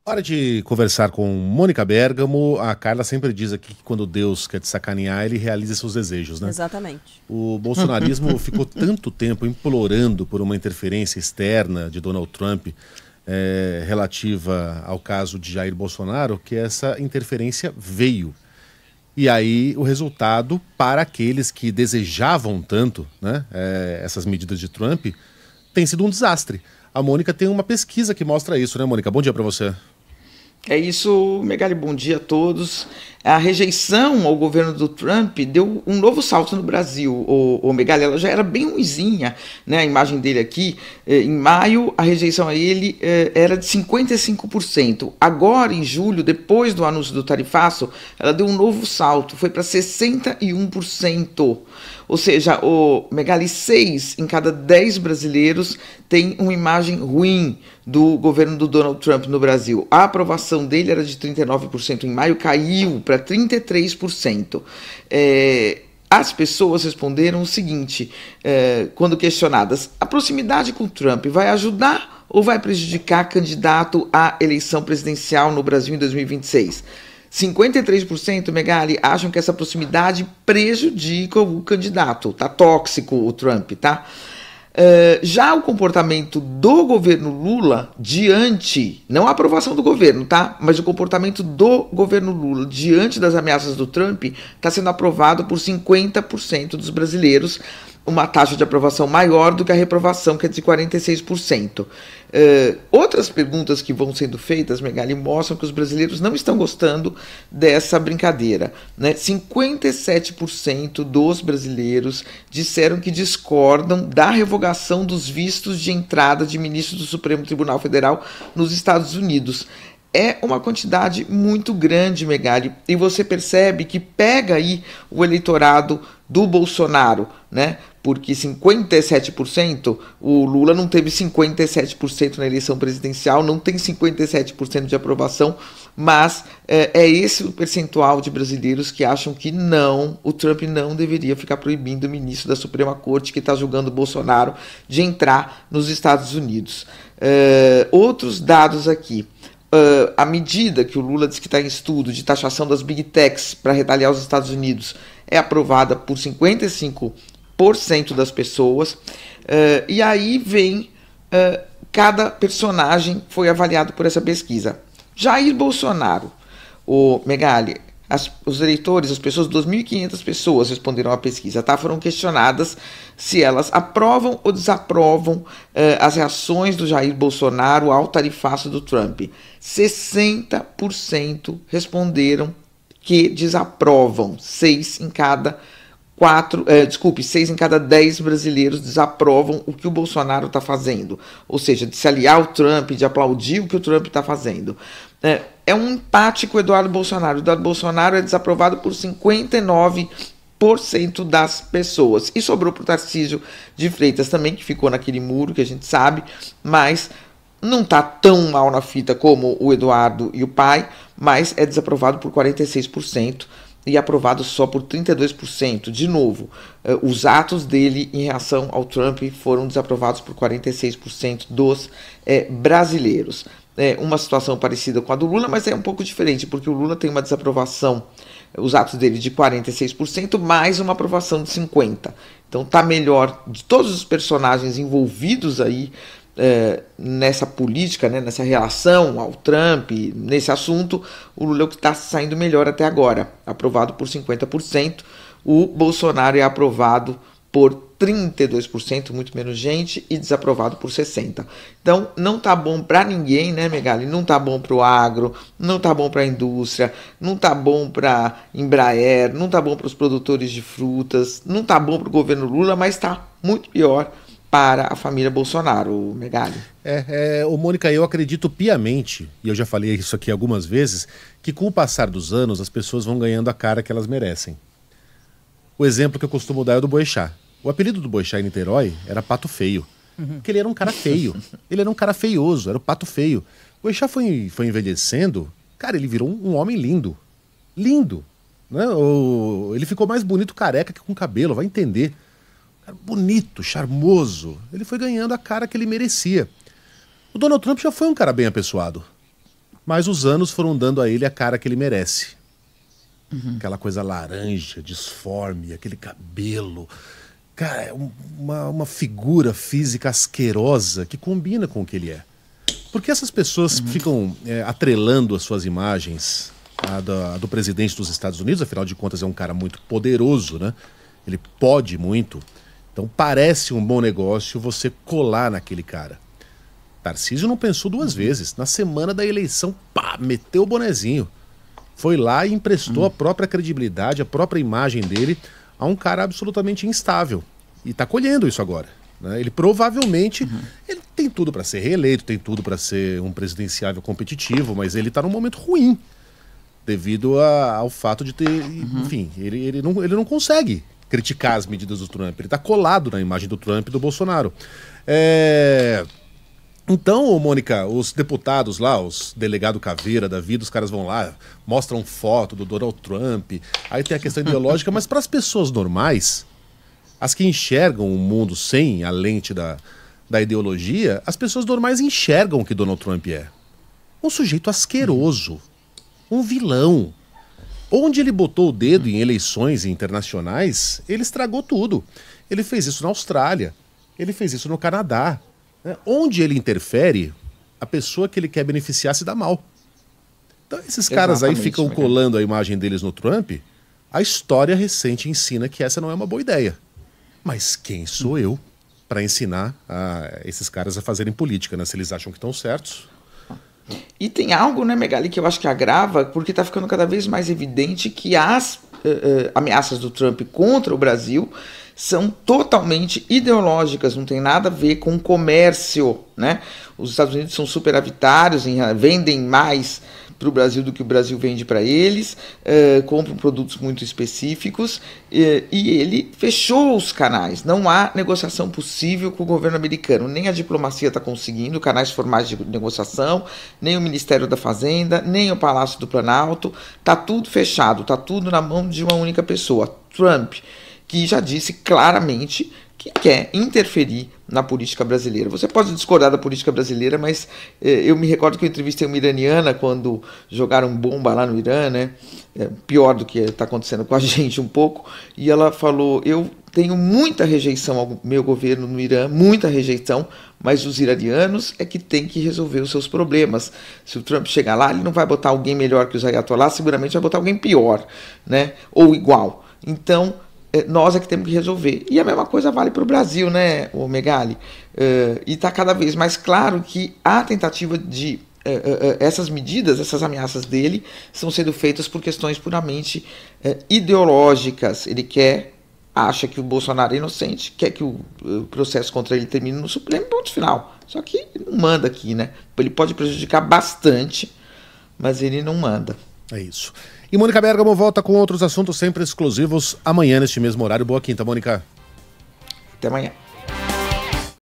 Hora de conversar com Mônica Bergamo. A Carla sempre diz aqui que quando Deus quer te sacanear, ele realiza seus desejos, né? Exatamente. O bolsonarismo ficou tanto tempo implorando por uma interferência externa de Donald Trump relativa ao caso de Jair Bolsonaro, que essa interferência veio. E aí o resultado, para aqueles que desejavam tanto, né, essas medidas de Trump, tem sido um desastre. A Mônica tem uma pesquisa que mostra isso, né, Mônica? Bom dia para você. É isso, Megali, bom dia a todos. A rejeição ao governo do Trump deu um novo salto no Brasil, o Megali. Ela já era bem ruinzinha, né? A imagem dele aqui, em maio, a rejeição a ele era de 55%. Agora, em julho, depois do anúncio do tarifaço, ela deu um novo salto, foi para 61%. Ou seja, o Megali, 6 em cada 10 brasileiros tem uma imagem ruim do governo do Donald Trump no Brasil. A aprovação dele era de 39% em maio, caiu para 33%. As pessoas responderam o seguinte, quando questionadas: a proximidade com Trump vai ajudar ou vai prejudicar candidato à eleição presidencial no Brasil em 2026? 53%, Megali, acham que essa proximidade prejudica o candidato. Tá tóxico o Trump, tá? Já o comportamento do governo Lula diante, não a aprovação do governo, tá? Mas o comportamento do governo Lula diante das ameaças do Trump está sendo aprovado por 50% dos brasileiros, uma taxa de aprovação maior do que a reprovação, que é de 46%. Outras perguntas que vão sendo feitas, Megali, mostram que os brasileiros não estão gostando dessa brincadeira, né? 57% dos brasileiros disseram que discordam da revogação dos vistos de entrada de ministros do Supremo Tribunal Federal nos Estados Unidos. É uma quantidade muito grande, Megali, e você percebe que pega aí o eleitorado do Bolsonaro, né? Porque 57%, o Lula não teve 57% na eleição presidencial, não tem 57% de aprovação, mas é esse o percentual de brasileiros que acham que não, o Trump não deveria ficar proibindo o ministro da Suprema Corte, que está julgando o Bolsonaro, de entrar nos Estados Unidos. Outros dados aqui. A medida que o Lula diz que está em estudo de taxação das Big Techs para retaliar os Estados Unidos é aprovada por 55% das pessoas, e aí vem cada personagem foi avaliado por essa pesquisa. Jair Bolsonaro, o Megali, os eleitores, as pessoas, 2.500 pessoas responderam à pesquisa, tá? Foram questionadas se elas aprovam ou desaprovam as reações do Jair Bolsonaro ao tarifaço do Trump. 60% responderam que desaprovam, 6 em cada 10 brasileiros desaprovam o que o Bolsonaro está fazendo. Ou seja, de se aliar ao Trump, de aplaudir o que o Trump está fazendo. É um empate com o Eduardo Bolsonaro. O Eduardo Bolsonaro é desaprovado por 59% das pessoas. E sobrou para o Tarcísio de Freitas também, que ficou naquele muro que a gente sabe, mas não está tão mal na fita como o Eduardo e o pai, mas é desaprovado por 46%. E aprovado só por 32%. De novo, os atos dele em reação ao Trump foram desaprovados por 46% dos brasileiros. Uma situação parecida com a do Lula, mas é um pouco diferente, porque o Lula tem uma desaprovação, os atos dele de 46%, mais uma aprovação de 50%. Então está melhor de todos os personagens envolvidos aí nessa política, né, nessa relação ao Trump, nesse assunto, o Lula é o que está saindo melhor até agora, aprovado por 50%, o Bolsonaro é aprovado por 32%, muito menos gente, e desaprovado por 60%. Então não tá bom para ninguém, né, Megali? Não tá bom para o agro, não tá bom para a indústria, não tá bom para Embraer, não tá bom para os produtores de frutas, não tá bom para o governo Lula, mas tá muito pior para a família Bolsonaro, Megali. Mônica, eu acredito piamente, e eu já falei isso aqui algumas vezes, que com o passar dos anos as pessoas vão ganhando a cara que elas merecem. O exemplo que eu costumo dar é o do Boechat. O apelido do Boechat em Niterói era Pato Feio, porque ele era um cara feio, ele era um cara feioso, era o Pato Feio. O Boechat foi envelhecendo, cara, ele virou um homem lindo, né? Ele ficou mais bonito careca que com cabelo, vai entender. Bonito, charmoso, ele foi ganhando a cara que ele merecia. O Donald Trump já foi um cara bem apessoado. Mas os anos foram dando a ele a cara que ele merece. Aquela coisa laranja, disforme, aquele cabelo. Cara, é uma figura física asquerosa que combina com o que ele é. Porque essas pessoas ficam atrelando as suas imagens a do presidente dos Estados Unidos, afinal de contas é um cara muito poderoso, né? Ele pode muito. Então parece um bom negócio você colar naquele cara. Tarcísio não pensou duas vezes. Na semana da eleição, pá, meteu o bonezinho. Foi lá e emprestou a própria credibilidade, a própria imagem dele a um cara absolutamente instável. E está colhendo isso agora. Né? Ele provavelmente ele tem tudo para ser reeleito, tem tudo para ser um presidenciável competitivo, mas ele está num momento ruim. Devido ao fato de ter... Enfim, ele não consegue criticar as medidas do Trump. Ele está colado na imagem do Trump e do Bolsonaro. Então, Mônica, os deputados lá, os delegado Caveira da vida, os caras vão lá, mostram foto do Donald Trump, aí tem a questão ideológica, mas para as pessoas normais, as que enxergam o mundo sem a lente da ideologia, as pessoas normais enxergam o que Donald Trump é. Um sujeito asqueroso, um vilão. Onde ele botou o dedo em eleições internacionais, ele estragou tudo. Ele fez isso na Austrália, ele fez isso no Canadá. Onde ele interfere, a pessoa que ele quer beneficiar se dá mal. Então esses caras aí ficam colando a imagem deles no Trump. A história recente ensina que essa não é uma boa ideia. Mas quem sou eu para ensinar esses caras a fazerem política, né? Se eles acham que estão certos. E tem algo, né, Megali, que eu acho que agrava, porque está ficando cada vez mais evidente que as ameaças do Trump contra o Brasil são totalmente ideológicas, não tem nada a ver com comércio, né? Os Estados Unidos são superavitários, vendem mais para o Brasil do que o Brasil vende para eles, compram produtos muito específicos, e ele fechou os canais. Não há negociação possível com o governo americano, nem a diplomacia está conseguindo canais formais de negociação, nem o Ministério da Fazenda, nem o Palácio do Planalto, está tudo fechado, está tudo na mão de uma única pessoa, Trump, que já disse claramente que quer interferir na política brasileira. Você pode discordar da política brasileira, mas eu me recordo que eu entrevistei uma iraniana quando jogaram bomba lá no Irã, né? Pior do que está acontecendo com a gente um pouco, e ela falou, eu tenho muita rejeição ao meu governo no Irã, muita rejeição, mas os iranianos é que tem que resolver os seus problemas. Se o Trump chegar lá, ele não vai botar alguém melhor que os ayatollahs, seguramente vai botar alguém pior, né? Ou igual. Então, nós é que temos que resolver. E a mesma coisa vale para o Brasil, né, o Megali? E está cada vez mais claro que a tentativa de essas medidas, essas ameaças dele, estão sendo feitas por questões puramente ideológicas. Ele acha que o Bolsonaro é inocente, quer que o processo contra ele termine no Supremo, ponto final. Só que ele não manda aqui, né? Ele pode prejudicar bastante, mas ele não manda. É isso. E Mônica Bergamo volta com outros assuntos sempre exclusivos amanhã neste mesmo horário. Boa quinta, Mônica. Até amanhã.